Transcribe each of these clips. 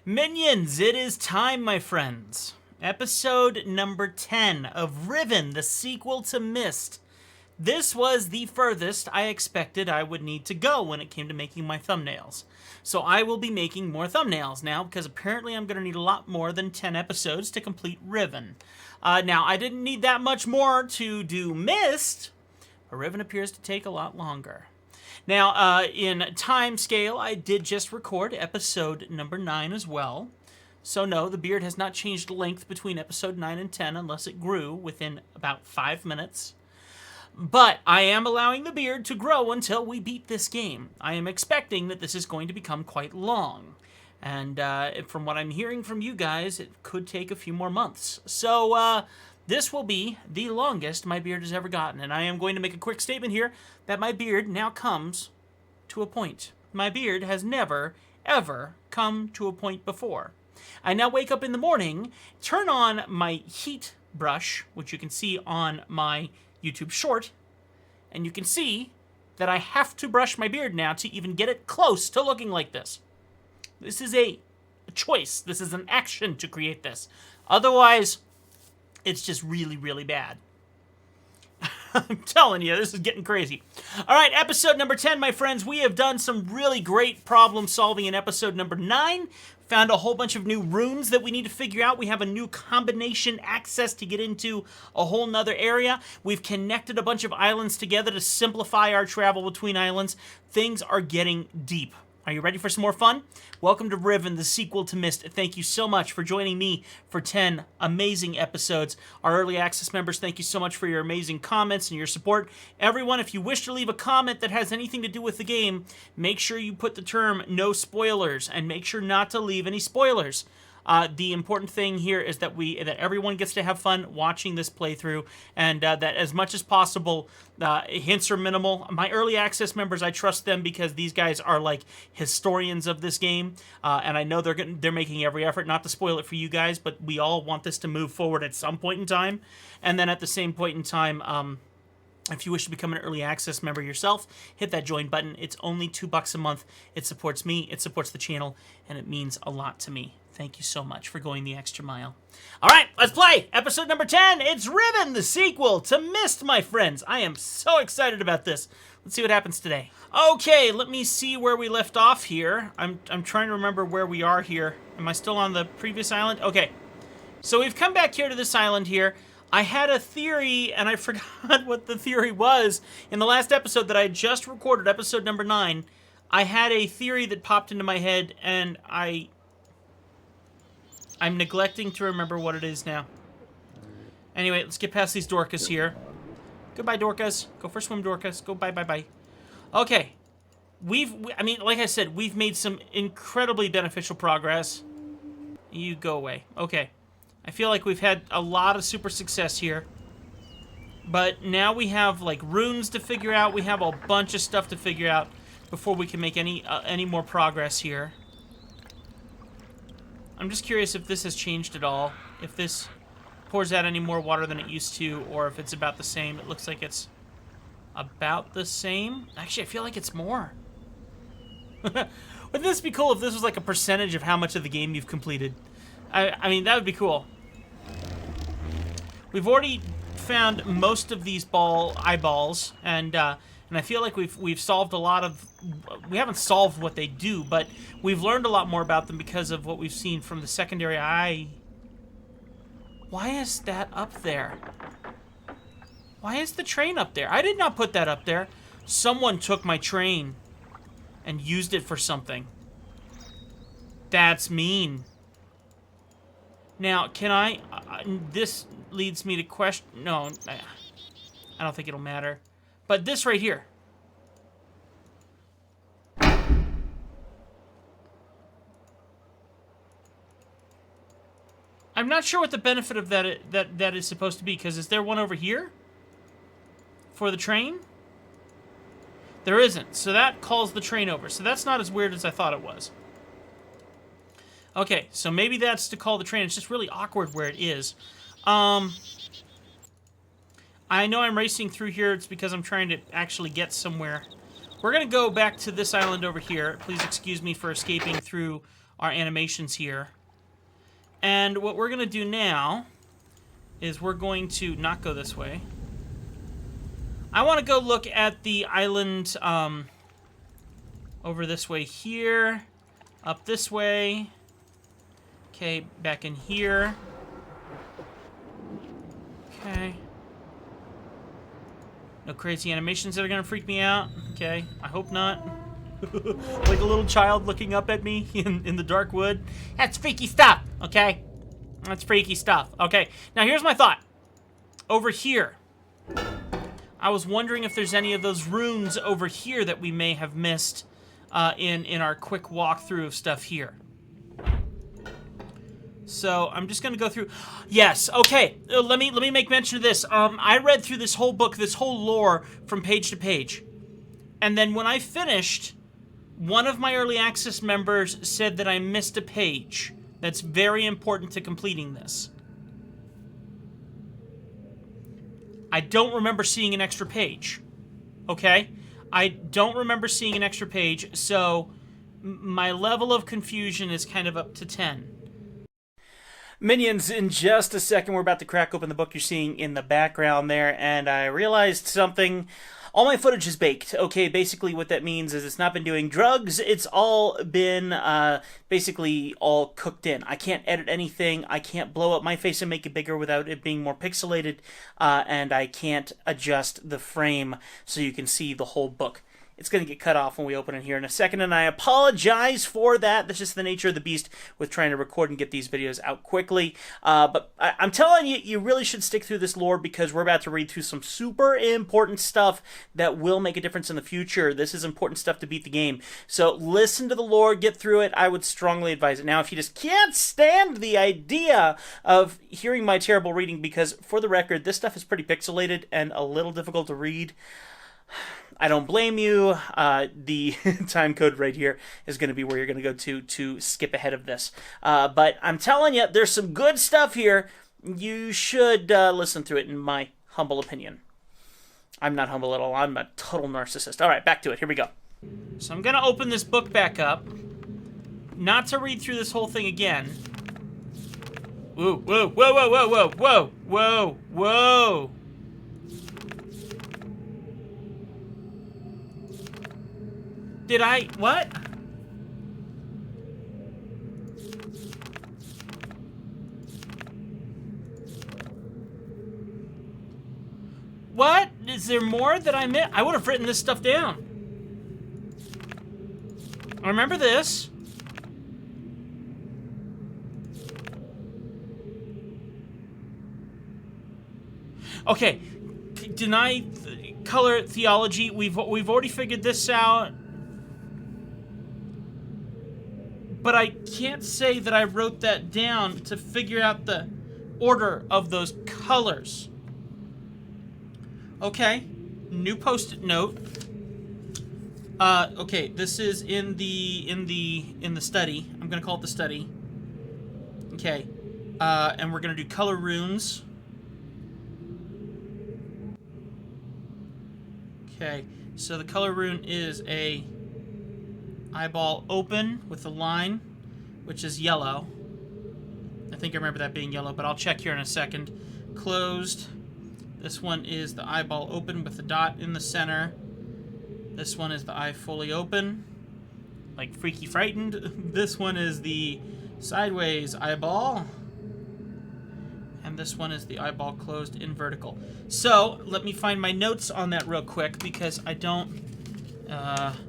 Minions, it is time, my friends. Episode number 10 of Riven, the sequel to Myst. This was the furthest I expected I would need to go when it came to making my thumbnails. So I will be making more thumbnails now, because apparently I'm going to need a lot more than 10 episodes to complete Riven. Now, I didn't need that much more to do Myst, but Riven appears to take a lot longer. Now, in time scale, I did just record episode number 9 as well. So no, the beard has not changed length between episode 9 and 10 unless it grew within about 5 minutes. But I am allowing the beard to grow until we beat this game. I am expecting that this is going to become quite long. And from what I'm hearing from you guys, it could take a few more months. So this will be the longest my beard has ever gotten. And I am going to make a quick statement here that my beard now comes to a point. My beard has never, ever come to a point before. I now wake up in the morning, turn on my heat brush, which you can see on my YouTube short, and you can see that I have to brush my beard now to even get it close to looking like this. This is a choice. This is an action to create this. Otherwise, it's just really, really bad. I'm telling you, this is getting crazy. All right, episode number 10, my friends. We have done some really great problem solving in episode number 9. Found a whole bunch of new runes that we need to figure out. We have a new combination access to get into a whole nother area. We've connected a bunch of islands together to simplify our travel between islands. Things are getting deep. Are you ready for some more fun? Welcome to Riven, the sequel to Myst. Thank you so much for joining me for 10 amazing episodes. Our early access members, thank you so much for your amazing comments and your support. Everyone, if you wish to leave a comment that has anything to do with the game, make sure you put the term no spoilers and make sure not to leave any spoilers. The important thing here is that everyone gets to have fun watching this playthrough, and that as much as possible, hints are minimal. My early access members, I trust them because these guys are like historians of this game, and I know they're making every effort not to spoil it for you guys, but we all want this to move forward at some point in time. And then at the same point in time, if you wish to become an early access member yourself, hit that join button. It's only $2 a month. It supports me, it supports the channel, and it means a lot to me. Thank you so much for going the extra mile. All right, let's play episode number 10. It's Riven, the sequel to Myst, my friends. I am so excited about this. Let's see what happens today. Okay, let me see where we left off here. I'm trying to remember where we are here. Am I still on the previous island? Okay, so we've come back here to this island here. I had a theory, and I forgot what the theory was. In the last episode that I just recorded, episode number 9, I had a theory that popped into my head, and I'm neglecting to remember what it is now. Anyway, let's get past these Dorcas here. Goodbye, Dorcas. Go for a swim, Dorcas. Go bye. Okay. I mean, like I said, we've made some incredibly beneficial progress. You go away. Okay. I feel like we've had a lot of super success here. But now we have, like, runes to figure out. We have a bunch of stuff to figure out before we can make any more progress here. I'm just curious if this has changed at all. If this pours out any more water than it used to, or if it's about the same. It looks like it's about the same. Actually, I feel like it's more. Wouldn't this be cool if this was like a percentage of how much of the game you've completed? I mean, that would be cool. We've already found most of these eyeballs, and I feel like we've solved a lot of... We haven't solved what they do, but we've learned a lot more about them because of what we've seen from the secondary eye. Why is that up there? Why is the train up there? I did not put that up there. Someone took my train and used it for something. That's mean. Now, can I... this leads me to question... No, I don't think it'll matter. But this right here. I'm not sure what the benefit of that is supposed to be, because is there one over here? For the train? There isn't, so that calls the train over. So that's not as weird as I thought it was. Okay, so maybe that's to call the train. It's just really awkward where it is. I know I'm racing through here. It's because I'm trying to actually get somewhere. We're going to go back to this island over here. Please excuse me for escaping through our animations here. And what we're going to do now is we're going to not go this way. I want to go look at the island over this way here, up this way. Okay, back in here. Okay. No crazy animations that are going to freak me out. Okay, I hope not. Like a little child looking up at me in the dark wood. That's freaky stuff, okay? That's freaky stuff. Okay, now here's my thought. Over here, I was wondering if there's any of those runes over here that we may have missed in our quick walkthrough of stuff here. So I'm just gonna go through. Yes, okay. Let me make mention of this. I read through this whole book, this whole lore from page to page, and then when I finished, one of my early access members said that I missed a page. That's very important to completing this. I don't remember seeing an extra page. Okay? I don't remember seeing an extra page, so my level of confusion is kind of up to 10. Minions, in just a second, we're about to crack open the book you're seeing in the background there, and I realized something. All my footage is baked. Okay, basically what that means is it's not been doing drugs. It's all been basically all cooked in. I can't edit anything. I can't blow up my face and make it bigger without it being more pixelated. And I can't adjust the frame so you can see the whole book. It's going to get cut off when we open it here in a second, and I apologize for that. That's just the nature of the beast with trying to record and get these videos out quickly. But I'm telling you, you really should stick through this lore because we're about to read through some super important stuff that will make a difference in the future. This is important stuff to beat the game. So listen to the lore, get through it. I would strongly advise it. Now, if you just can't stand the idea of hearing my terrible reading, because for the record, this stuff is pretty pixelated and a little difficult to read, I don't blame you. The time code right here is going to be where you're going to go to skip ahead of this. But I'm telling you, there's some good stuff here. You should listen through it, in my humble opinion. I'm not humble at all. I'm a total narcissist. All right, back to it. Here we go. So I'm going to open this book back up. Not to read through this whole thing again. Whoa, whoa, whoa, whoa, whoa, whoa, whoa, whoa, whoa. Did I... what? What? Is there more that I missed? I would have written this stuff down. I remember this. Okay. Deny color theology. We've already figured this out. But I can't say that I wrote that down to figure out the order of those colors. Okay, new post-it note. Okay, this is in the study. I'm gonna call it the study. Okay, and we're gonna do color runes. Okay, so the color rune is a eyeball open with a line, which is yellow. I think I remember that being yellow, but I'll check here in a second. Closed. This one is the eyeball open with the dot in the center. This one is the eye fully open, like freaky frightened. This one is the sideways eyeball. And this one is the eyeball closed in vertical. So, let me find my notes on that real quick because I don't...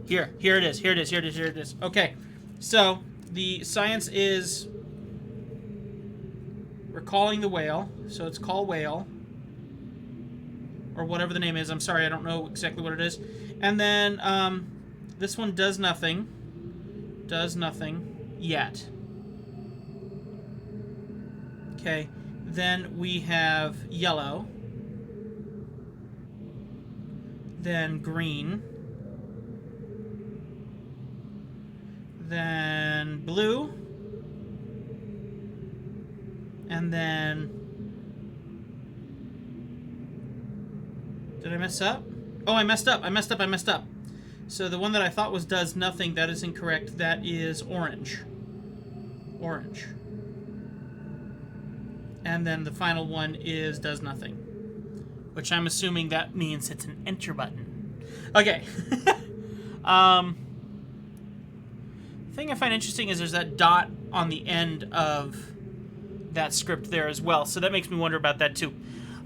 here it is. Okay, so the science is recalling the whale, so it's called whale, or whatever the name is. I'm sorry, I don't know exactly what it is. And then this one does nothing yet. Okay, then we have yellow, then green, then blue, and then... did I mess up? Oh, I messed up. So the one that I thought was does nothing, that is incorrect. That is orange. orange. And then the final one is does nothing, which I'm assuming that means it's an enter button. Okay. Thing I find interesting is there's that dot on the end of that script there as well, so that makes me wonder about that too.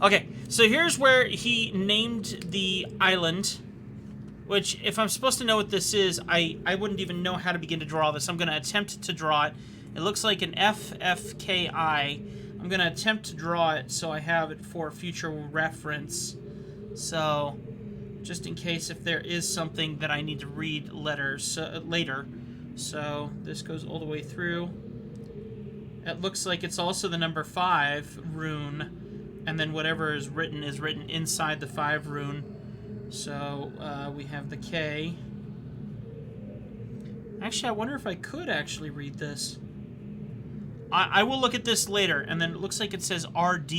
Okay, so here's where he named the island, which if I'm supposed to know what this is, I wouldn't even know how to begin to draw this. I'm going to attempt to draw it. It looks like an FFKI. I'm going to attempt to draw it so I have it for future reference. So, just in case if there is something that I need to read letters later. So, this goes all the way through. It looks like it's also the number 5 rune, and then whatever is written inside the 5 rune. So, we have the K. Actually, I wonder if I could actually read this. I will look at this later, and then it looks like it says RD.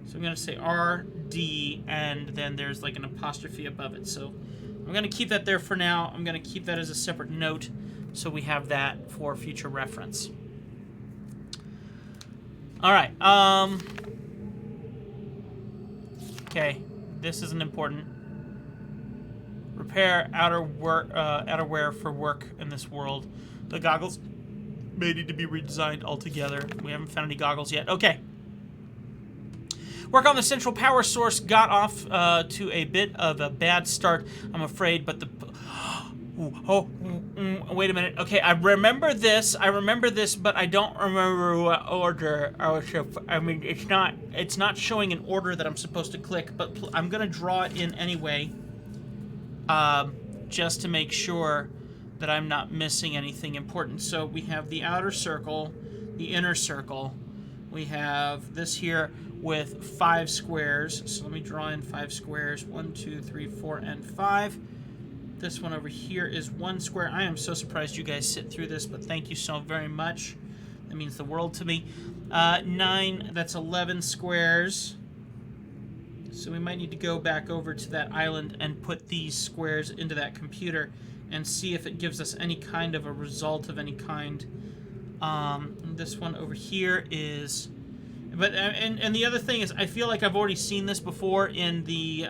So I'm going to say RD, and then there's like an apostrophe above it. So I'm going to keep that there for now. I'm going to keep that as a separate note, so we have that for future reference. All right. Okay, this isn't important. Repair outerwear for work in this world. The goggles may need to be redesigned altogether. We haven't found any goggles yet. Okay. Work on the central power source got off to a bit of a bad start, I'm afraid, but the... wait a minute. Okay, I remember this, but I don't remember what order I was... I mean, it's not showing an order that I'm supposed to click, but I'm going to draw it in anyway, just to make sure that I'm not missing anything important. So we have the outer circle, the inner circle. We have this here with 5 squares. So let me draw in 5 squares. 1, 2, 3, 4, and 5. This one over here is 1 square. I am so surprised you guys sit through this, but thank you so very much. That means the world to me. 9, that's 11 squares. So we might need to go back over to that island and put these squares into that computer and see if it gives us any kind of a result of any kind. This one over here is... But and the other thing is, I feel like I've already seen this before in the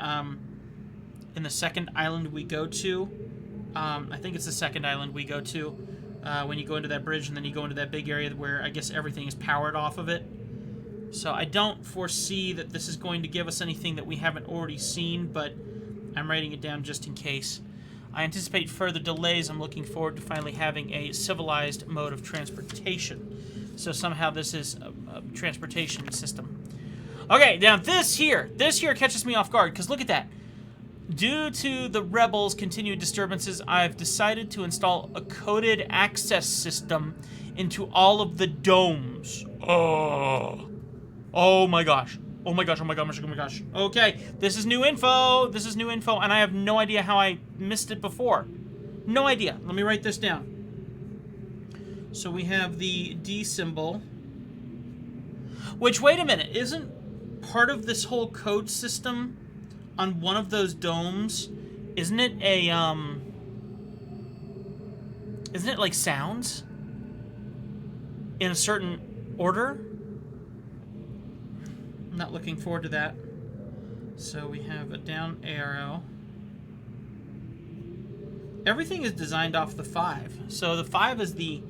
second island we go to. I think it's the second island we go to, when you go into that bridge and then you go into that big area where I guess everything is powered off of it. So I don't foresee that this is going to give us anything that we haven't already seen, but I'm writing it down just in case. I anticipate further delays. I'm looking forward to finally having a civilized mode of transportation. So somehow this is a transportation system. Okay, now this here catches me off guard, because look at that. Due to the rebels' continued disturbances, I've decided to install a coded access system into all of the domes. Oh my gosh. Oh my gosh, oh my gosh, oh my gosh. Okay, this is new info. This is new info, and I have no idea how I missed it before. No idea. Let me write this down. So we have the D symbol. Which, wait a minute, isn't part of this whole code system on one of those domes, isn't it a, isn't it like sounds? In a certain order? I'm not looking forward to that. So we have a down arrow. Everything is designed off the 5. So the 5 is the...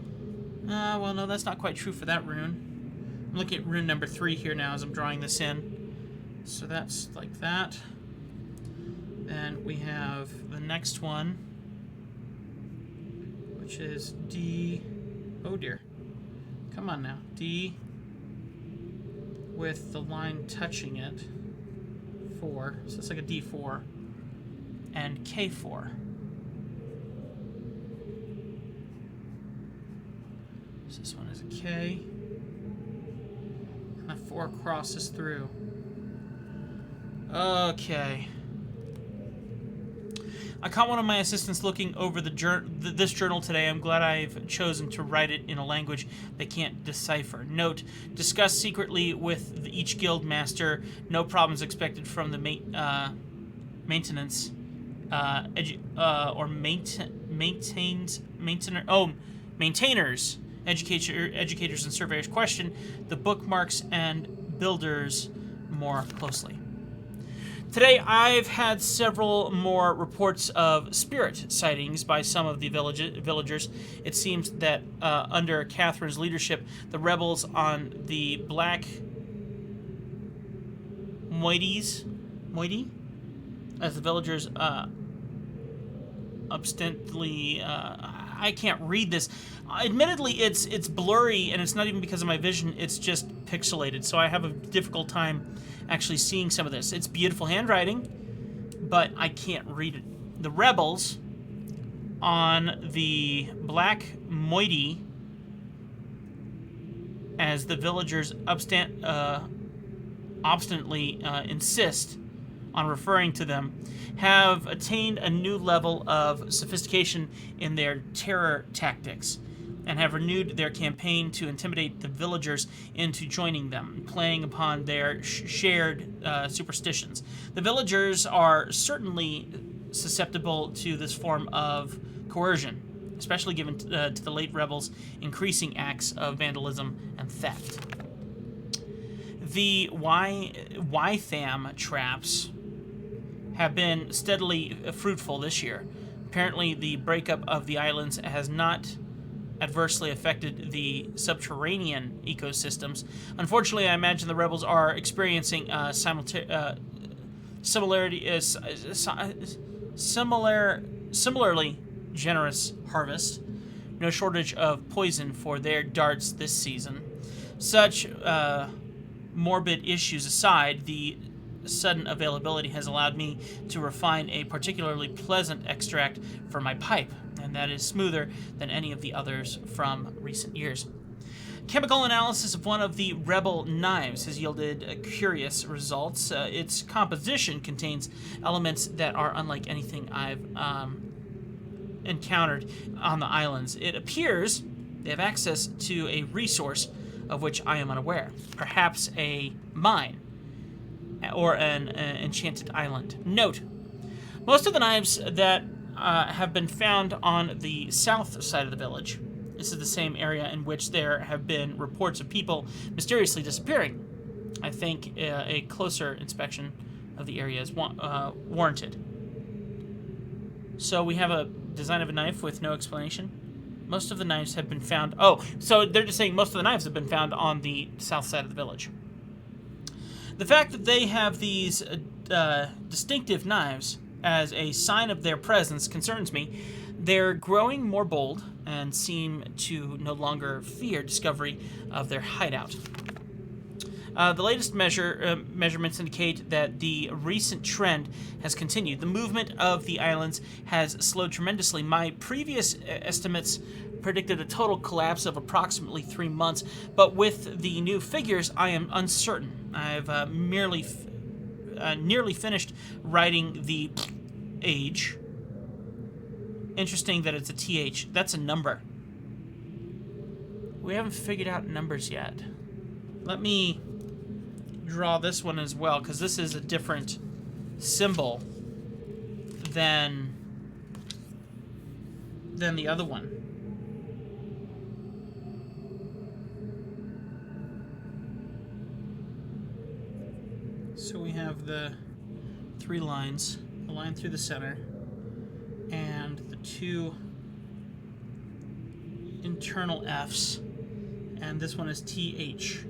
well, no, that's not quite true for that rune. I'm looking at rune number 3 here now as I'm drawing this in. So that's like that. Then we have the next one, which is D... Oh, dear. Come on now. D... with the line touching it, 4, so it's like a D4, and K4. So this one is a K, and the 4 crosses through. Okay. I caught one of my assistants looking over this journal today. I'm glad I've chosen to write it in a language they can't decipher. Note, discuss secretly with each guild master. No problems expected from the maintenance or maintainers educators and surveyors question the bookmarks and builders more closely. Today, I've had several more reports of spirit sightings by some of the villagers. It seems that under Catherine's leadership, the rebels on the Black Moiety, as the villagers obstinately, I can't read this. Admittedly, it's blurry, and it's not even because of my vision, it's just pixelated, so I have a difficult time actually seeing some of this. It's beautiful handwriting, but I can't read it. The rebels on the Black Moiety, as the villagers obstinately insist on referring to them, have attained a new level of sophistication in their terror tactics and have renewed their campaign to intimidate the villagers into joining them, playing upon their shared superstitions. The villagers are certainly susceptible to this form of coercion, especially given to the late rebels' increasing acts of vandalism and theft. The Ytham traps have been steadily fruitful this year. Apparently, the breakup of the islands has not adversely affected the subterranean ecosystems. Unfortunately, I imagine the rebels are experiencing similarly generous harvest. No shortage of poison for their darts this season. Such morbid issues aside, the sudden availability has allowed me to refine a particularly pleasant extract for my pipe, and that is smoother than any of the others from recent years. Chemical analysis of one of the rebel knives has yielded curious results. Its composition contains elements that are unlike anything I've encountered on the islands. It appears they have access to a resource of which I am unaware, perhaps a mine or an enchanted island. Note, most of the knives that have been found on the south side of the village, this is the same area in which there have been reports of people mysteriously disappearing. I think a closer inspection of the area is warranted. So we have a design of a knife with no explanation. Most of the knives have been found... Oh, so they're just saying most of the knives have been found on the south side of the village. The fact that they have these distinctive knives as a sign of their presence concerns me. They're growing more bold and seem to no longer fear discovery of their hideout. The latest measurements indicate that the recent trend has continued. The movement of the islands has slowed tremendously. My previous estimates predicted a total collapse of approximately 3 months, but with the new figures, I am uncertain. I've nearly finished writing the age. Interesting that it's a TH. That's a number. We haven't figured out numbers yet. Let me draw this one as well, because this is a different symbol than the other one. So we have the 3 lines, a line through the center, and the 2 internal Fs, and this one is TH.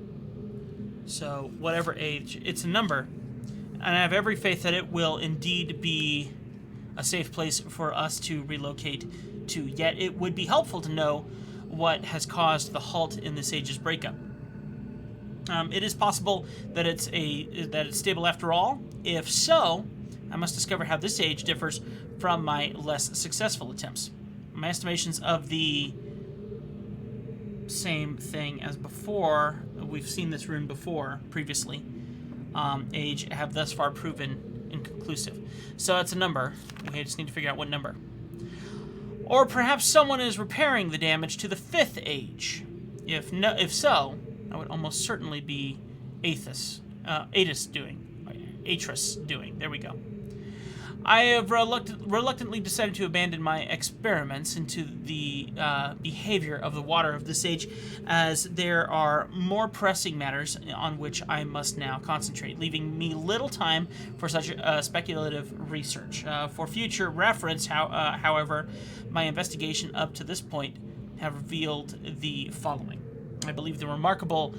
So whatever age, it's a number, and I have every faith that it will indeed be a safe place for us to relocate to. Yet it would be helpful to know what has caused the halt in this age's breakup. It is possible that it's stable after all. If so, I must discover how this age differs from my less successful attempts. My estimations of the same thing as before, we've seen this rune before previously, age have thus far proven inconclusive. So that's a number. We just need to figure out what number. Or perhaps someone is repairing the damage to the 5th age. If so, that would almost certainly be Athos doing. There we go. I have reluctantly decided to abandon my experiments into the behavior of the water of this age, as there are more pressing matters on which I must now concentrate, leaving me little time for such speculative research. For future reference, however, my investigation up to this point have revealed the following. I believe the remarkable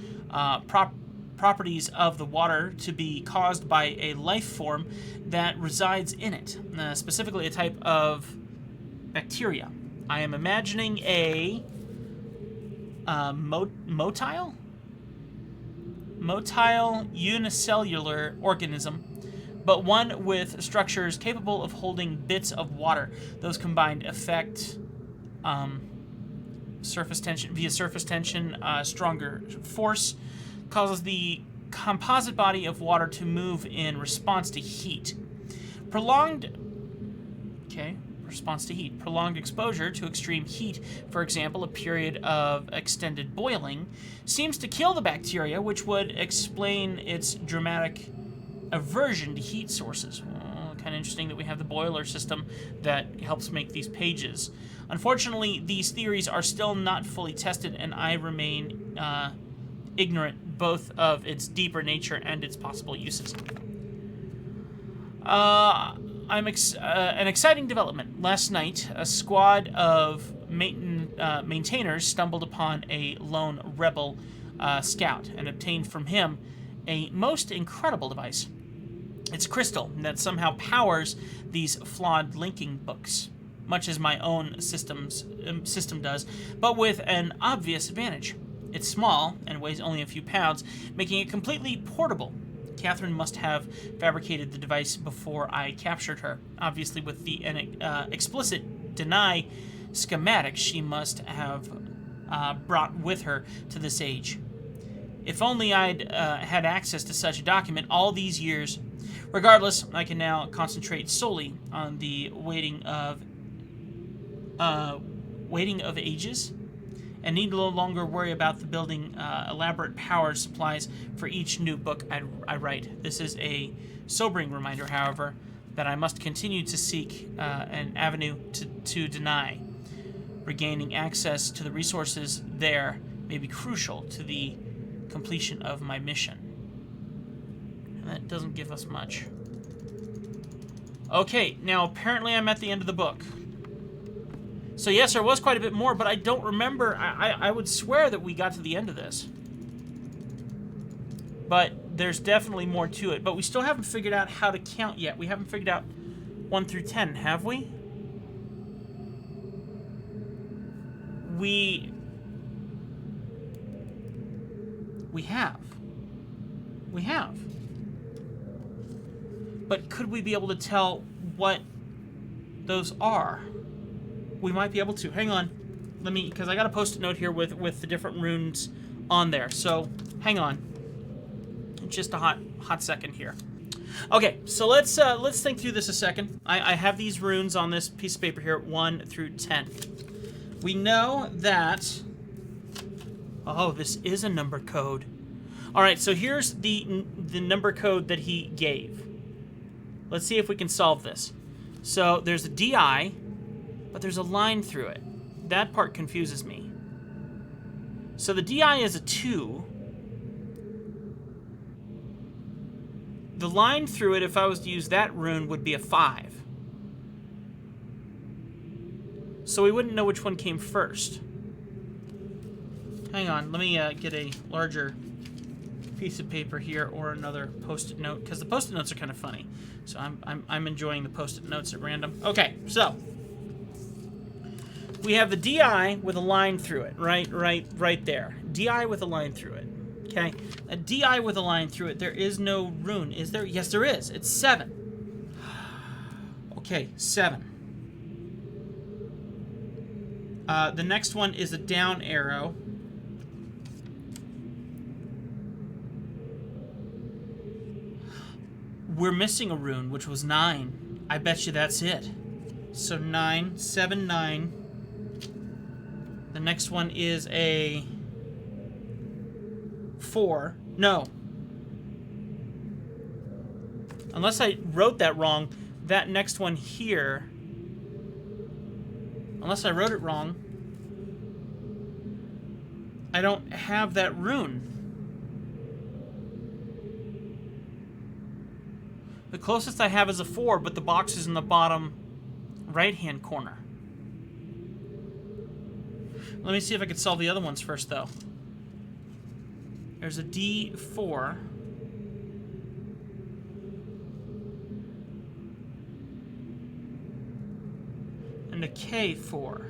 properties of the water to be caused by a life form that resides in it, specifically a type of bacteria. I am imagining a motile unicellular organism, but one with structures capable of holding bits of water. Those combined affect surface tension, stronger force, causes the composite body of water to move in response to heat. Prolonged exposure to extreme heat, for example, a period of extended boiling, seems to kill the bacteria, which would explain its dramatic aversion to heat sources. Kind of interesting that we have the boiler system that helps make these pages. Unfortunately, these theories are still not fully tested, and I remain ignorant both of its deeper nature and its possible uses. An exciting development. Last night, a squad of maintainers stumbled upon a lone rebel scout and obtained from him a most incredible device. It's a crystal that somehow powers these flawed linking books, much as my own system does, but with an obvious advantage. It's small and weighs only a few pounds, making it completely portable. Catherine must have fabricated the device before I captured her. Obviously, with the explicit deny schematic she must have brought with her to this age. If only I'd had access to such a document all these years. Regardless, I can now concentrate solely on the waiting of ages, and need no longer worry about the building elaborate power supplies for each new book I write. This is a sobering reminder, however, that I must continue to seek an avenue to deny. Regaining access to the resources there may be crucial to the completion of my mission. And that doesn't give us much. Okay, now apparently I'm at the end of the book. So yes, there was quite a bit more, but I don't remember. I would swear that we got to the end of this. But there's definitely more to it. But we still haven't figured out how to count yet. We haven't figured out 1 through 10, have we? We have. We have. But could we be able to tell what those are? We might be able to. Hang on. Let me, because I got a post-it note here with the different runes on there. So, hang on. Just a hot second here. Okay, so let's think through this a second. I have these runes on this piece of paper here, 1 through 10. We know that... Oh, this is a number code. All right, so here's the number code that he gave. Let's see if we can solve this. So there's a DI, but there's a line through it. That part confuses me. So the DI is a 2. The line through it, if I was to use that rune, would be a 5. So we wouldn't know which one came first. Hang on, let me get a larger piece of paper here or another post-it note, because the post-it notes are kind of funny. So I'm enjoying the post-it notes at random. Okay, so we have the DI with a line through it, right there. DI with a line through it. Okay, a DI with a line through it. There is no rune, is there? Yes, there is. It's 7. Okay, 7. The next one is a down arrow. We're missing a rune, which was 9. I bet you that's it. So 9, 7, 9. The next one is a 4. No. Unless I wrote that wrong, that next one here, unless I wrote it wrong, I don't have that rune. The closest I have is a 4, but the box is in the bottom right-hand corner. Let me see if I can solve the other ones first, though. There's a D4. And a K4.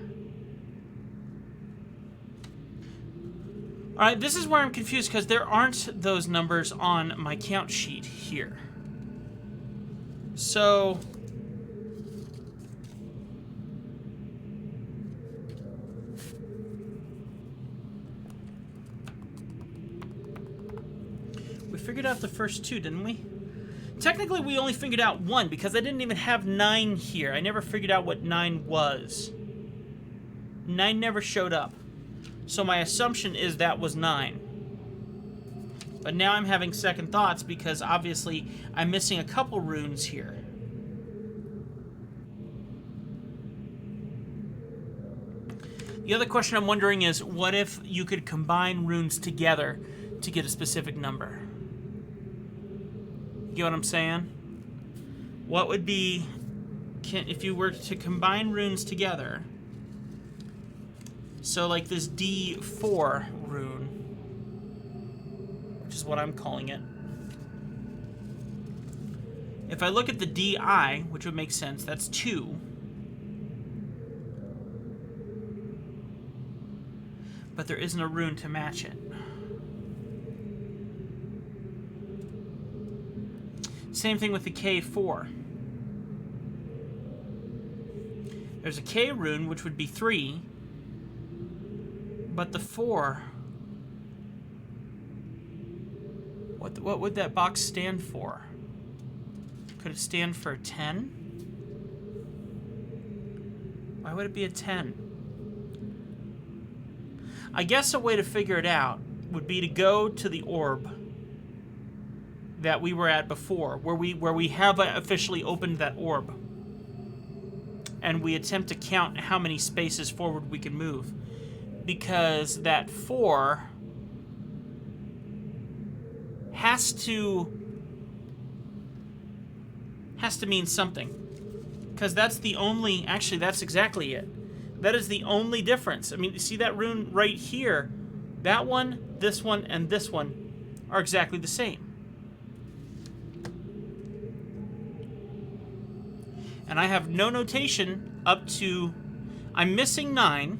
Alright, this is where I'm confused, because there aren't those numbers on my count sheet here. So... we figured out the first 2, didn't we? Technically, we only figured out 1, because I didn't even have 9 here. I never figured out what 9 was. 9 never showed up. So my assumption is that was 9. But now I'm having second thoughts, because obviously I'm missing a couple runes here. The other question I'm wondering is, what if you could combine runes together to get a specific number? You get what I'm saying? What would be, if you were to combine runes together, so like this D4 rune, which is what I'm calling it. If I look at the DI, which would make sense, that's 2. But there isn't a rune to match it. Same thing with the K4. There's a K rune, which would be 3, but the 4... What would that box stand for? Could it stand for 10? Why would it be a 10? I guess a way to figure it out would be to go to the orb that we were at before, where we have officially opened that orb, and we attempt to count how many spaces forward we can move, because that 4 has to mean something, because that's the only, actually that's exactly it. That is the only difference. I mean, you see that rune right here? That one, and this one are exactly the same. And I have no notation up to... I'm missing 9.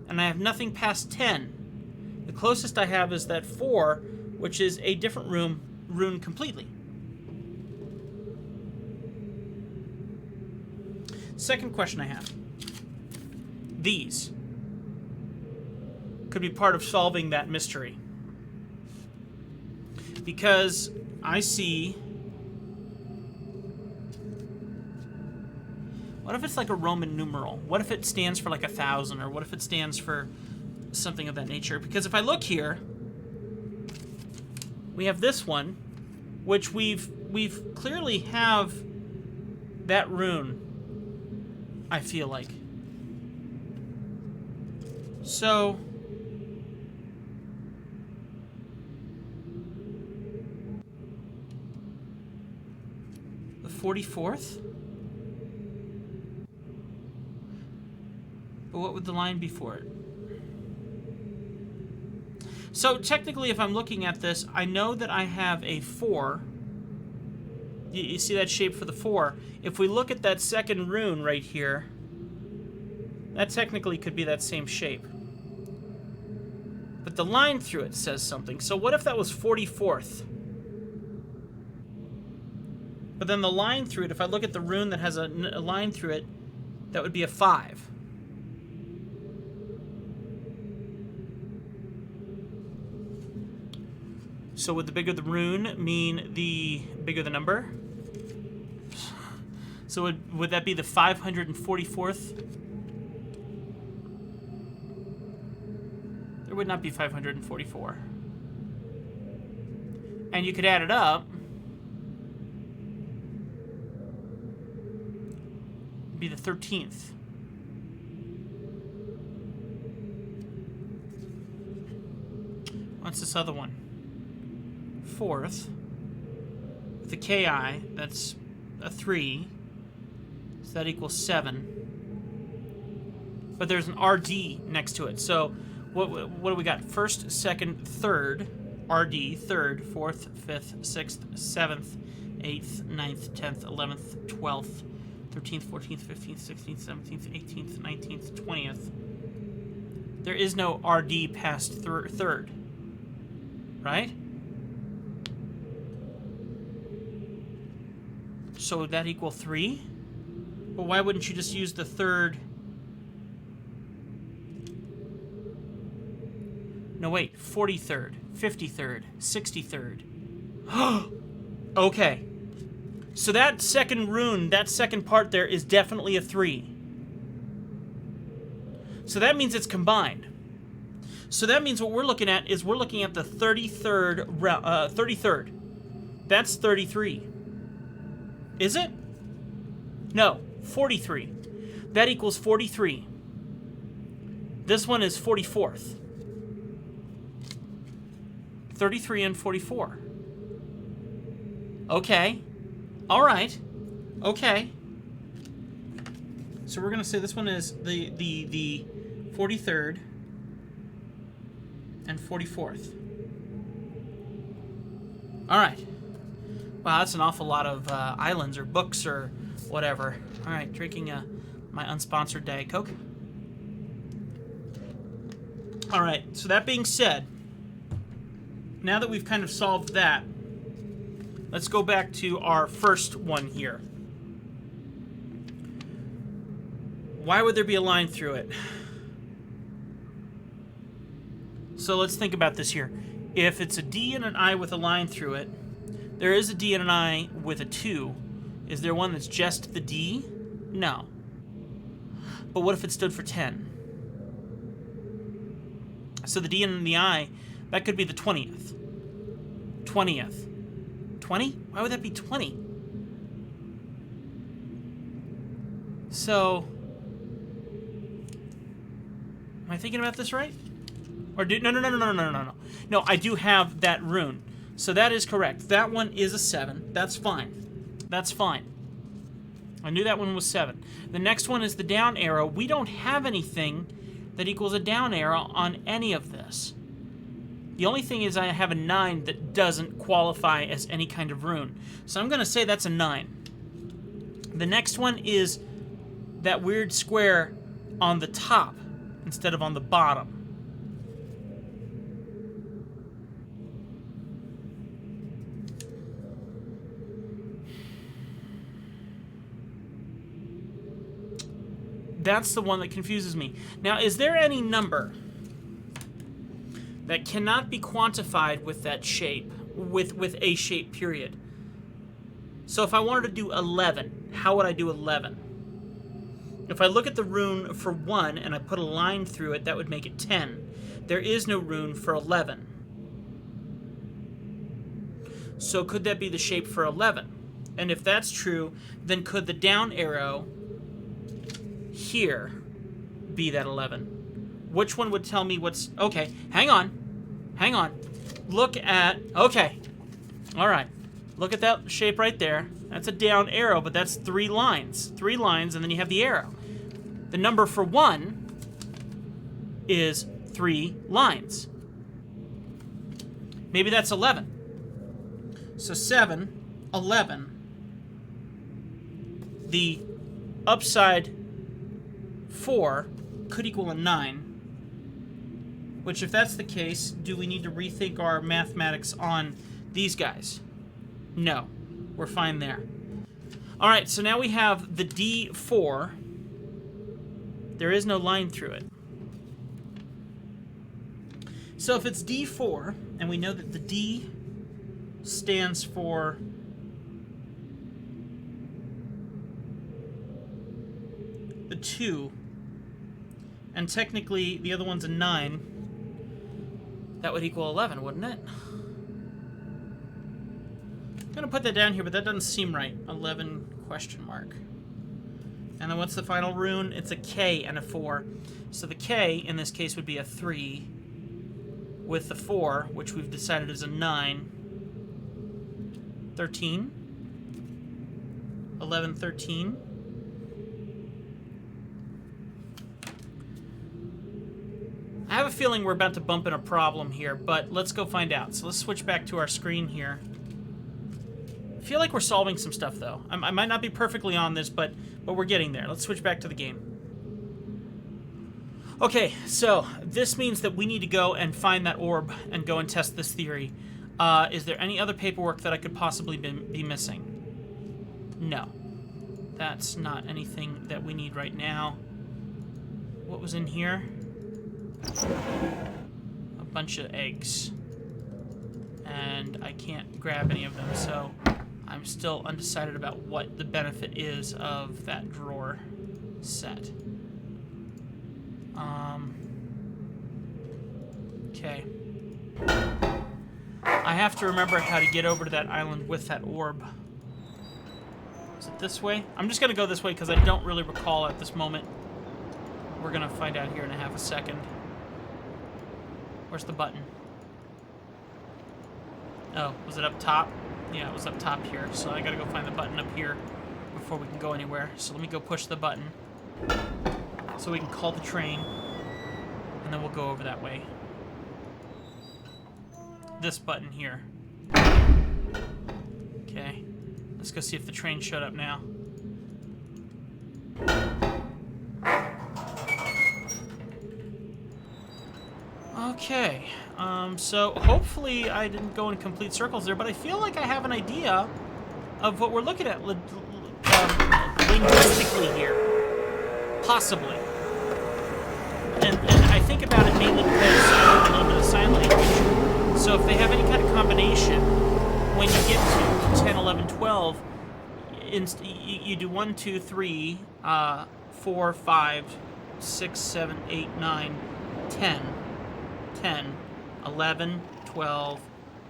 And I have nothing past 10. The closest I have is that 4, which is a different rune completely. Second question I have. These could be part of solving that mystery. Because I see... What if it's like a Roman numeral? What if it stands for like 1,000? Or what if it stands for something of that nature? Because if I look here, we have this one, which we've clearly have that rune, I feel like. So... the 44th? But what would the line be for it? So technically, if I'm looking at this, I know that I have a 4. You see that shape for the 4? If we look at that second rune right here, that technically could be that same shape. But the line through it says something. So what if that was 44th? But then the line through it, if I look at the rune that has a line through it, that would be a 5. So would the bigger the rune mean the bigger the number? So would that be the 544th? There would not be 544. And you could add it up. It'd be the 13th. What's this other one? 4th. With the KI, that's a 3. So that equals 7. But there's an RD next to it. So what do we got? 1st, 2nd, 3rd. RD, 3rd, 4th, 5th, 6th, 7th, 8th, 9th, 10th, 11th, 12th, 13th, 14th, 15th, 16th, 17th, 18th, 19th, 20th. There is no RD past 3rd. Right? So would that equal 3? Well, why wouldn't you just use the 3rd? No, wait. 43rd, 53rd, 63rd. Okay. So that second rune, that second part there is definitely a 3. So that means it's combined. So that means what we're looking at is we're looking at the 33rd. 33rd. That's 33. Is it? No, 43. That equals 43. This one is 44th. 33 and 44. Okay. All right. Okay. So we're going to say this one is the 43rd and 44th. All right. Wow, that's an awful lot of islands or books or whatever. All right, drinking my unsponsored Diet Coke. All right, so that being said, now that we've kind of solved that, let's go back to our first one here. Why would there be a line through it? So let's think about this here. If it's a D and an I with a line through it, there is a D and an I with a 2. Is there one that's just the D? No. But what if it stood for 10? So the D and the I, that could be the 20th. 20th. 20? Why would that be 20? So, am I thinking about this right? Or no. No, I do have that rune. So that is correct. That one is a 7. That's fine. That's fine. I knew that one was 7. The next one is the down arrow. We don't have anything that equals a down arrow on any of this. The only thing is I have a 9 that doesn't qualify as any kind of rune. So I'm going to say that's a 9. The next one is that weird square on the top instead of on the bottom. That's the one that confuses me. Now, is there any number that cannot be quantified with that shape, with a shape, period? So if I wanted to do 11, how would I do 11? If I look at the rune for 1 and I put a line through it, that would make it 10. There is no rune for 11. So could that be the shape for 11? And if that's true, then could the down arrow here be that 11? Which one would tell me what's... Okay, hang on. Hang on. Look at... Okay. All right. Look at that shape right there. That's a down arrow, but that's 3 lines. 3 lines, and then you have the arrow. The number for 1 is 3 lines. Maybe that's 11. So 7, 11. The upside 4 could equal a 9. Which, if that's the case, do we need to rethink our mathematics on these guys? No. We're fine there. All right, so now we have the D4. There is no line through it. So if it's D4, and we know that the D stands for the 2, and technically the other one's a 9, that would equal 11, wouldn't it? I'm going to put that down here, but that doesn't seem right. 11 question mark. And then what's the final rune? It's a K and a 4. So the K, in this case, would be a 3. With the 4, which we've decided is a 9. 13. 11, 13. I have a feeling we're about to bump in a problem here, but let's go find out. So let's switch back to our screen here. I feel like we're solving some stuff, though. I might not be perfectly on this, but we're getting there. Let's switch back to the game. Okay, so this means that we need to go and find that orb and go and test this theory. Is there any other paperwork that I could possibly be missing? No. That's not anything that we need right now. What was in here? A bunch of eggs. And I can't grab any of them, so I'm still undecided about what the benefit is of that drawer set. Okay. I have to remember how to get over to that island with that orb. Is it this way? I'm just going to go this way because I don't really recall at this moment. We're going to find out here in a half a second. Where's the button? Oh, was it up top? Yeah, it was up top here. So I got to go find the button up here before we can go anywhere. So let me go push the button so we can call the train. And then we'll go over that way. This button here. Okay. Let's go see if the train showed up now. Okay. So hopefully I didn't go in complete circles there, but I feel like I have an idea of what we're looking at linguistically here. Possibly. And I think about it mainly because I know a little bit of sign language. So if they have any kind of combination, when you get to 10, 11, 12, you do 1, 2, 3, 4, 5, 6, 7, 8, 9, 10, 10, 11, 12,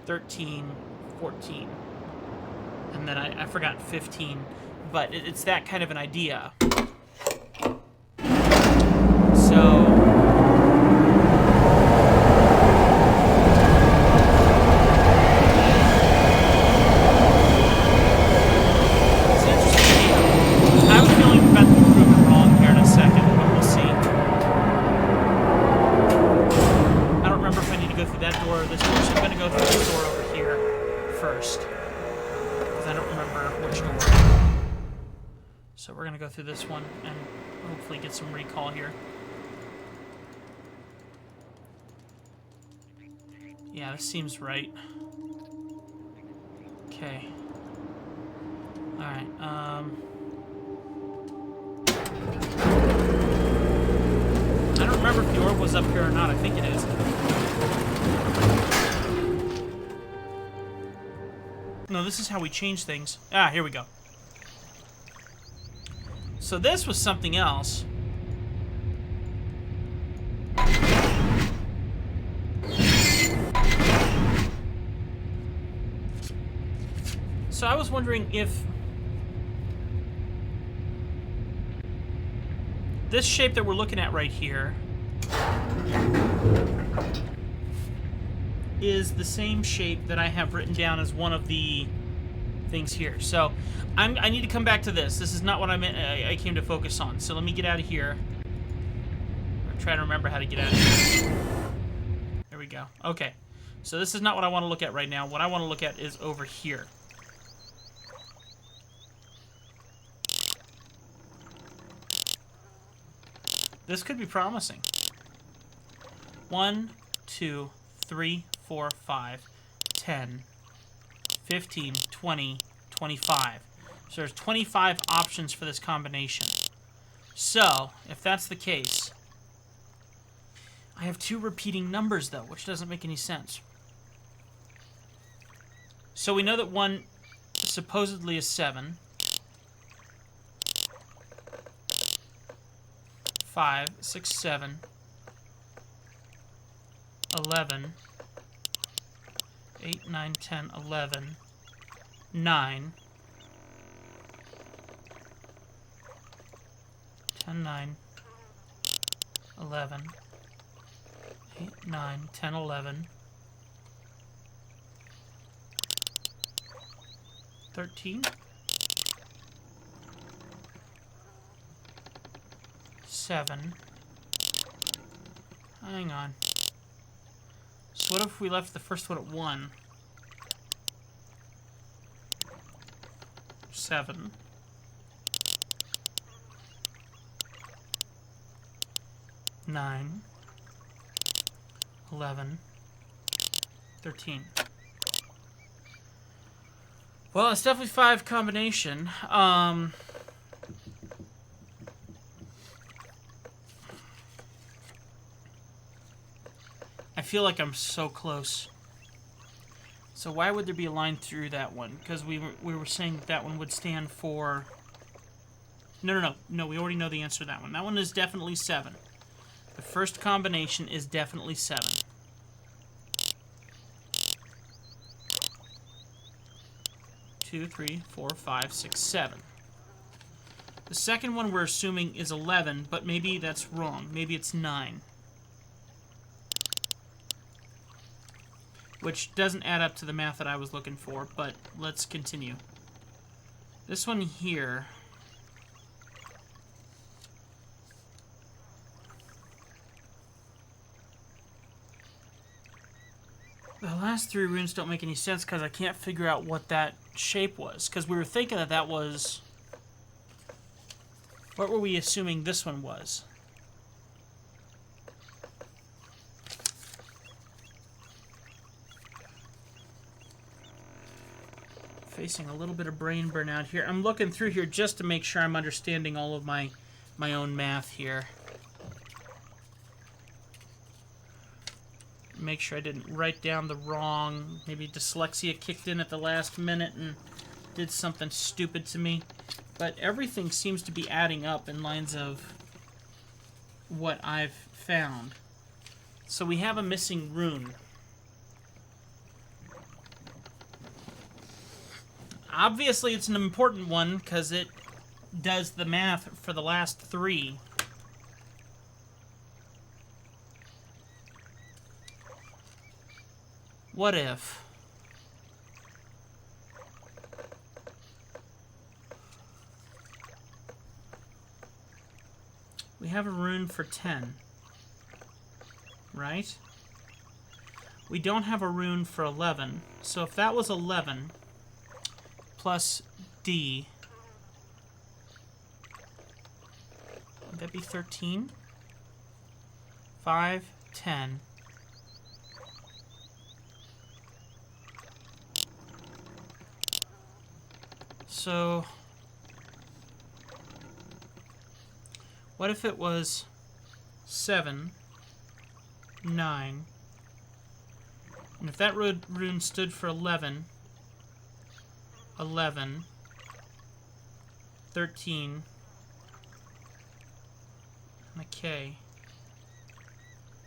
13, 14. And then I forgot 15. But it's that kind of an idea. So... So we're going to go through this one and hopefully get some recall here. Yeah, this seems right. Okay. Alright, I don't remember if the orb was up here or not. I think it is. No, this is how we change things. Ah, here we go. So this was something else. So I was wondering if this shape that we're looking at right here is the same shape that I have written down as one of the things here. So I need to come back to this. This is not what I came to focus on. So let me get out of here. I'm trying to remember how to get out of here. There we go. Okay. So this is not what I want to look at right now. What I want to look at is over here. This could be promising. 1, 2, 3, 4, 5, 10, 15, 20, 25. So there's 25 options for this combination. So, if that's the case, I have 2 repeating numbers, though, which doesn't make any sense. So we know that 1 supposedly is 7. 5, 6, 7, 11, 8, 9, 10, 11, 9, 10, 9, 11, 8, 9, 10, 11, 13, 7. Hang on. So what if we left the first one at 1? 7. 9. 11. 13. Well, it's definitely 5 combination. I feel like I'm so close. So why would there be a line through that one? Because we were saying that that one would stand for... No, we already know the answer to that one. That one is definitely 7. The first combination is definitely 7. Two, 3, 4, 5, 6, 7. The second one we're assuming is 11, but maybe that's wrong. Maybe it's 9. Which doesn't add up to the math that I was looking for, but let's continue. This one here... The last 3 runes don't make any sense because I can't figure out what that shape was. Because we were thinking that that was... What were we assuming this one was? Facing a little bit of brain burnout here. I'm looking through here just to make sure I'm understanding all of my own math here. Make sure I didn't write down the wrong... Maybe dyslexia kicked in at the last minute and did something stupid to me. But everything seems to be adding up in lines of what I've found. So we have a missing rune. Obviously, it's an important one because it does the math for the last 3. What if... We have a rune for 10, right? We don't have a rune for 11, so if that was 11... plus D. Would that be 13? 5, 10. So, what if it was 7, 9, and if that rune stood for 11, 11, 13, and a K,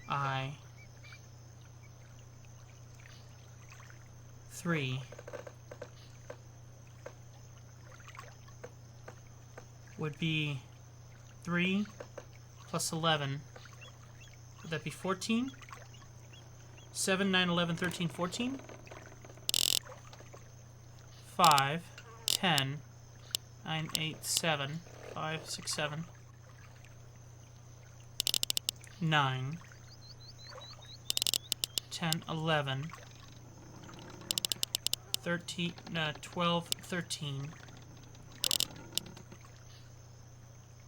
I, 3, would be 3 plus 11. Would that be 14? 7, 9, 11, 13, 14? 5, 10, 9, 8, 7, 5, 6, 7, 9, 10, 11, 13, 12, 13.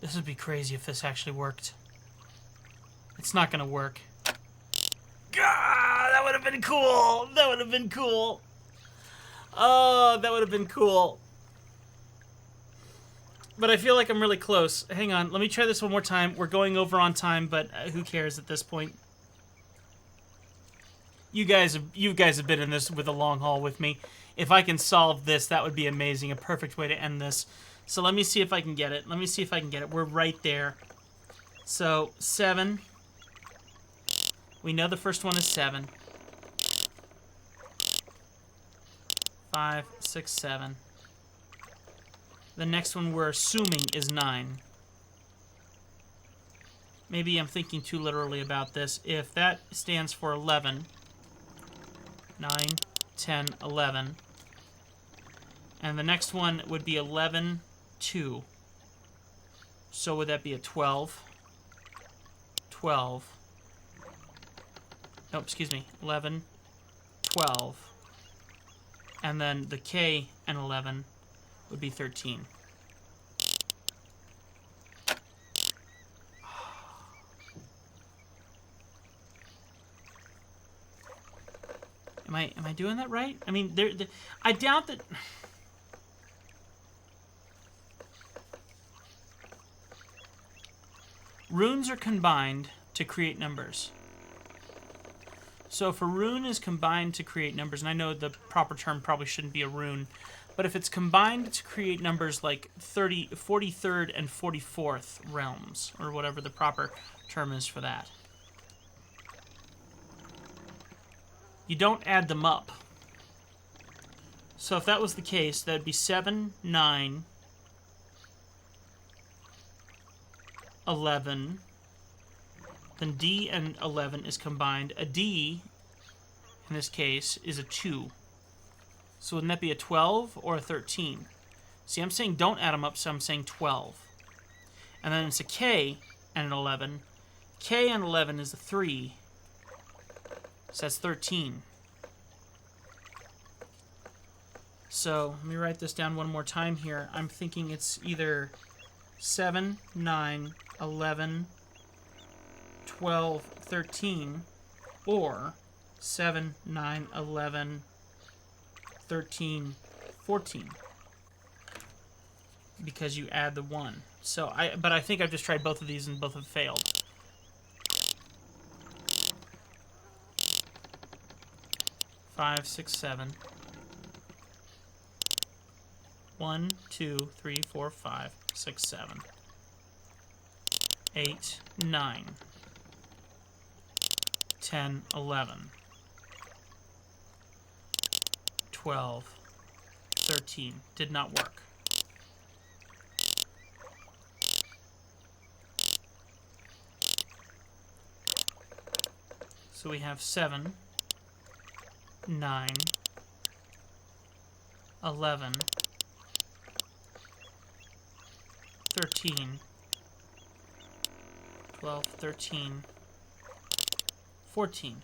This would be crazy if this actually worked. It's not gonna work. Gah, that would have been cool! That would have been cool! Oh, that would have been cool. But I feel like I'm really close. Hang on, let me try this one more time. We're going over on time, but who cares at this point? You guys have been in this with a long haul with me. If I can solve this, that would be amazing. A perfect way to end this. So let me see if I can get it. Let me see if I can get it. We're right there. So, 7. We know the first one is 7. 5, 6, 7. The next one we're assuming is 9. maybe I'm thinking too literally about this. If that stands for 11, 9, 10, 11, and the next one would be 11, 2. So would that be a 12? 12. No, excuse me. 11, 12. And then the K and 11 would be 13. Am I doing that right? I mean, I doubt that. Runes are combined to create numbers. So if a rune is combined to create numbers, and I know the proper term probably shouldn't be a rune, but if it's combined to create numbers like 43rd and 44th realms, or whatever the proper term is for that, you don't add them up. So if that was the case, that would be 7, 9, 11. Then D and 11 is combined. A D, in this case, is a 2. So wouldn't that be a 12 or a 13? See, I'm saying don't add them up, so I'm saying 12. And then it's a K and an 11. K and 11 is a 3. So that's 13. So let me write this down one more time here. I'm thinking it's either 7, 9, 11, 12, 13, or 7, 9, 11, 13, 14. Because you add the 1. But I think I've just tried both of these and both have failed. Five, 6, 7. 1, 2, 3, 4, 5, 6, 7. 8, 9. 10, 11. 12, 13. Did not work. So we have 7, 9, 11, 13, 12, 13, 14.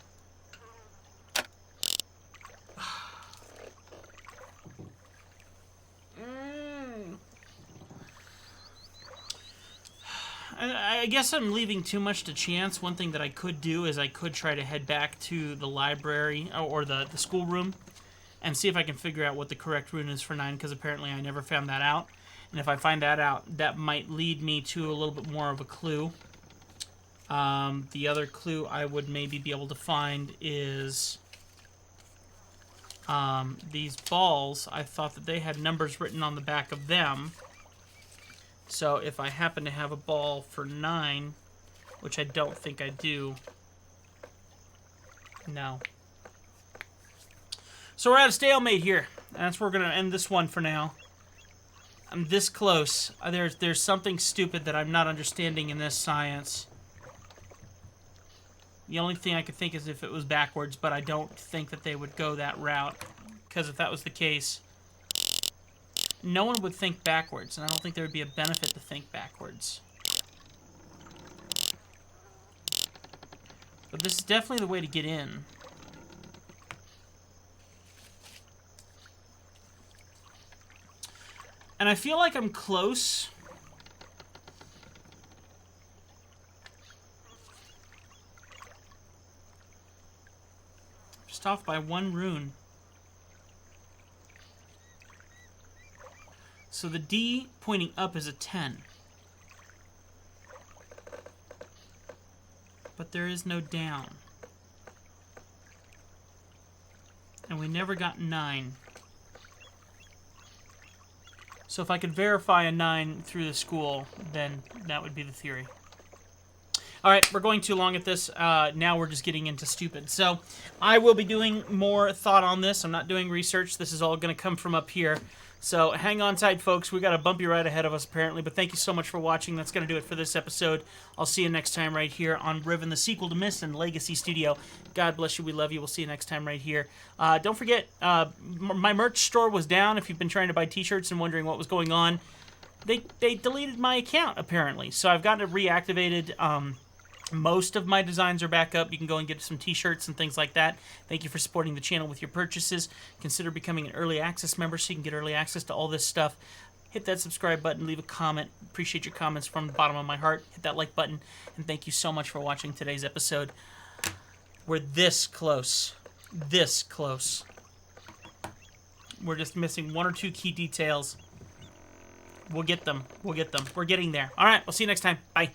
I guess I'm leaving too much to chance. One thing that I could do is I could try to head back to the library or the schoolroom and see if I can figure out what the correct rune is for 9, because apparently I never found that out. And if I find that out, that might lead me to a little bit more of a clue. The other clue I would maybe be able to find is these balls. I thought that they had numbers written on the back of them. So if I happen to have a ball for 9, which I don't think I do, no. So we're at a stalemate here. That's where we're going to end this one for now. I'm this close. There's something stupid that I'm not understanding in this science. The only thing I could think is if it was backwards, but I don't think that they would go that route. Because if that was the case, no one would think backwards, and I don't think there would be a benefit to think backwards. But this is definitely the way to get in. And I feel like I'm close. Just off by 1 rune. So the D pointing up is a 10. But there is no down. And we never got 9. So if I could verify a 9 through the school, then that would be the theory. Alright, we're going too long at this. Now we're just getting into stupid. So I will be doing more thought on this. I'm not doing research. This is all going to come from up here. So hang on tight, folks. We got a bumpy ride ahead of us, apparently. But thank you so much for watching. That's going to do it for this episode. I'll see you next time right here on Riven, the sequel to Myst and Legacy Studio. God bless you. We love you. We'll see you next time right here. Don't forget, my merch store was down. If you've been trying to buy t-shirts and wondering what was going on, they deleted my account, apparently. So I've gotten it reactivated. Most of my designs are back up. You can go and get some t-shirts and things like that. Thank you for supporting the channel with your purchases. Consider becoming an early access member so you can get early access to all this stuff. Hit that subscribe button. Leave a comment. Appreciate your comments from the bottom of my heart. Hit that like button. And thank you so much for watching today's episode. We're this close. This close. We're just missing one or two key details. We'll get them. We'll get them. We're getting there. All right. We'll see you next time. Bye.